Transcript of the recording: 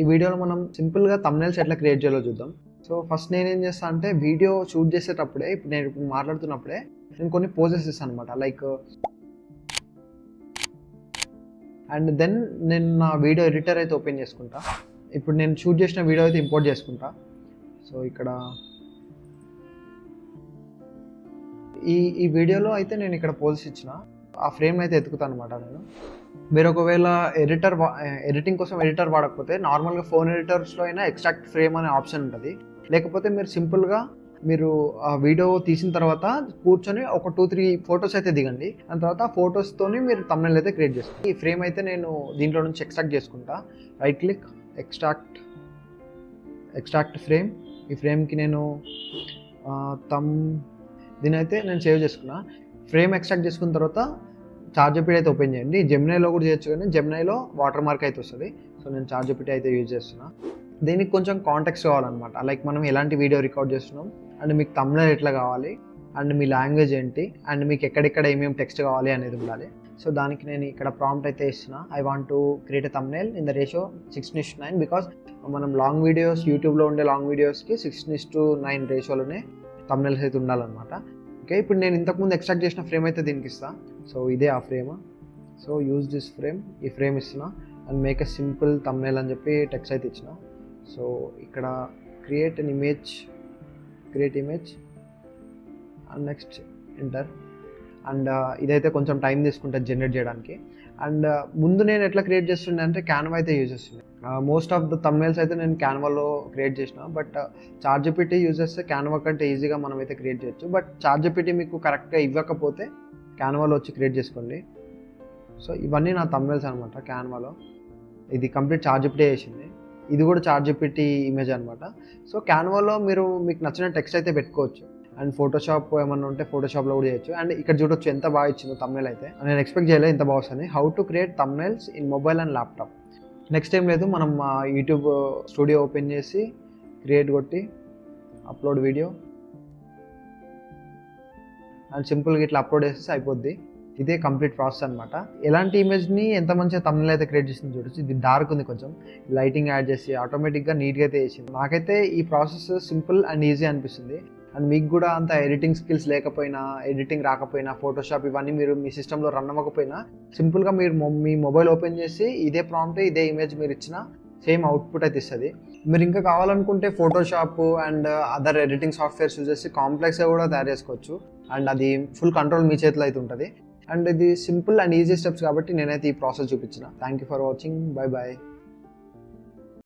ఈ వీడియోలో మనం సింపుల్గా థంబ్నెయిల్స్ ఎట్లా క్రియేట్ చేయాలో చూద్దాం. సో ఫస్ట్ నేనేం చేస్తా అంటే వీడియో షూట్ చేసేటప్పుడే నేను మాట్లాడుతున్నప్పుడే నేను కొన్ని పోజెస్ ఇస్తాను అనమాట. లైక్ అండ్ దెన్ నేను నా వీడియో ఎడిటర్ అయితే ఓపెన్ చేసుకుంటా. ఇప్పుడు నేను షూట్ చేసిన వీడియో అయితే ఇంపోర్ట్ చేసుకుంటా. సో ఇక్కడ ఈ వీడియోలో అయితే నేను ఇక్కడ పోజెస్ ఇచ్చిన ఆ ఫ్రేమ్ అయితే ఎతుకుతాను అనమాట నేను. మీరు ఒకవేళ ఎడిటింగ్ కోసం ఎడిటర్ వాడకపోతే నార్మల్గా ఫోన్ ఎడిటర్స్లో అయినా ఎక్స్ట్రాక్ట్ ఫ్రేమ్ అనే ఆప్షన్ ఉంటుంది. లేకపోతే మీరు సింపుల్గా మీరు ఆ వీడియో తీసిన తర్వాత కూర్చొని ఒక 2-3 ఫొటోస్ అయితే దిగండి. దాని తర్వాత ఆ ఫొటోస్తోని మీరు థంబ్నెయిల్ అయితే క్రియేట్ చేసుకోండి. ఈ ఫ్రేమ్ అయితే నేను దీంట్లో నుంచి ఎక్స్ట్రాక్ట్ చేసుకుంటా. Right click, extract frame. ఈ ఫ్రేమ్కి నేను దీని అయితే నేను సేవ్ చేసుకున్నా. ఫ్రేమ్ ఎక్స్ట్రాక్ట్ చేసుకున్న తర్వాత చార్జిపిటీ అయితే ఓపెన్ చేయండి. జెమినైలో కూడా చేయొచ్చు, కానీ జెమినైలో వాటర్ మార్క్ అయితే వస్తుంది. సో నేను చార్జిపిటీ అయితే యూజ్ చేస్తున్నా. దీనికి కొంచెం కాంటెక్స్ట్ కావాలన్నమాట. లైక్ మనం ఎలాంటి వీడియో రికార్డ్ చేస్తున్నాం, అండ్ మీకు థంబ్నెయిల్ ఎట్లా కావాలి, అండ్ మీ లాంగ్వేజ్ ఏంటి, అండ్ మీకు ఎక్కడెక్కడ ఏమేమి టెక్స్ట్ కావాలి అనేది ఉండాలి. సో దానికి నేను ఇక్కడ ప్రాంప్ట్ అయితే ఇస్తున్నా. I want to create a thumbnail in the ratio 6:9 because మనం లాంగ్ వీడియోస్, యూట్యూబ్లో ఉండే లాంగ్ వీడియోస్కి 6:9 రేషియోలోనే థంబ్నెయిల్స్ అయితే ఉండాలన్నమాట. ఓకే, ఇప్పుడు నేను ఇంతకుముందు ఎక్స్ట్రాక్ట్ చేసిన ఫ్రేమ్ అయితే దీనికి ఇస్తాను. సో ఇదే ఆ frame. So use this frame, ఈ ఫ్రేమ్ ఇస్తున్నా. And make a simple thumbnail అని చెప్పి టెక్స్ట్ అయితే ఇచ్చిన. సో ఇక్కడ create image and next enter. And ఇదైతే కొంచెం టైం తీసుకుంటుంది జనరేట్ చేయడానికి. అండ్ ముందు నేను ఎట్లా క్రియేట్ చేస్తుండే అంటే క్యాన్వా అయితే యూజ్ చేస్తుండే. మోస్ట్ ఆఫ్ ద థంబ్నెయిల్స్ అయితే నేను క్యాన్వాలో క్రియేట్ చేసిన. బట్ చార్జిపిటీ యూజ్ చేస్తే క్యాన్వా కంటే ఈజీగా మనం అయితే క్రియేట్ చేయొచ్చు. బట్ చార్జిపిటీ మీకు కరెక్ట్గా ఇవ్వకపోతే క్యాన్వాలో వచ్చి క్రియేట్ చేసుకోండి. సో ఇవన్నీ నా థంబ్నెయిల్స్ అనమాట క్యాన్వాలో. ఇది కంప్లీట్ చార్జిపిటీ చేసింది. ఇది కూడా చార్జిపిటీ ఇమేజ్ అనమాట. సో క్యాన్వాలో మీకు నచ్చిన టెక్స్ట్ అయితే పెట్టుకోవచ్చు. అండ్ ఫోటోషాప్ ఏమన్నా ఉంటే ఫోటోషాప్లో కూడా చేయొచ్చు. అండ్ ఇక్కడ చూడొచ్చు ఎంత బాగా ఇచ్చిందో థంబ్నెయిల్ అయితే. నేను ఎక్స్పెక్ట్ చేయలేదు ఇంత బాగా వస్తుంది. How to create thumbnails in mobile and laptop. Next ఏం లేదు, మనం యూట్యూబ్ స్టూడియో ఓపెన్ చేసి క్రియేట్ కొట్టి అప్లోడ్ వీడియో అండ్ సింపుల్గా ఇట్లా అప్లోడ్ చేస్తే అయిపోద్ది. ఇదే కంప్లీట్ ప్రాసెస్ అనమాట. ఎలాంటి ఇమేజ్ని ఎంత మంచిగా థంబ్నెయిల్ అయితే క్రియేట్ చేసింది చూడొచ్చు. ఇది డార్క్ ఉంది, కొంచెం లైటింగ్ యాడ్ చేసి ఆటోమేటిక్గా నీట్గా అయితే చేసింది. నాకైతే ఈ ప్రాసెస్ సింపుల్ అండ్ ఈజీ అనిపిస్తుంది. అండ్ మీకు కూడా అంత ఎడిటింగ్ స్కిల్స్ లేకపోయినా, ఎడిటింగ్ రాకపోయినా, ఫోటోషాప్ ఇవన్నీ మీరు మీ సిస్టంలో రన్ అవ్వకపోయినా సింపుల్గా మీరు మీ మొబైల్ ఓపెన్ చేసి ఇదే ప్రాంప్ట్, ఇదే ఇమేజ్ మీరు ఇచ్చిన సేమ్ అవుట్పుట్ అయితే ఇస్తుంది. మీరు ఇంకా కావాలనుకుంటే Photoshop and other editing softwares use చేసి కాంప్లెక్స్గా కూడా తయారు చేసుకోవచ్చు. అండ్ అది ఫుల్ కంట్రోల్ మీ చేతిలో అయితే ఉంటుంది. అండ్ ఇది సింపుల్ అండ్ ఈజీ స్టెప్స్ కాబట్టి నేనైతే ఈ ప్రాసెస్ చూపించిన. Thank you for watching. Bye bye.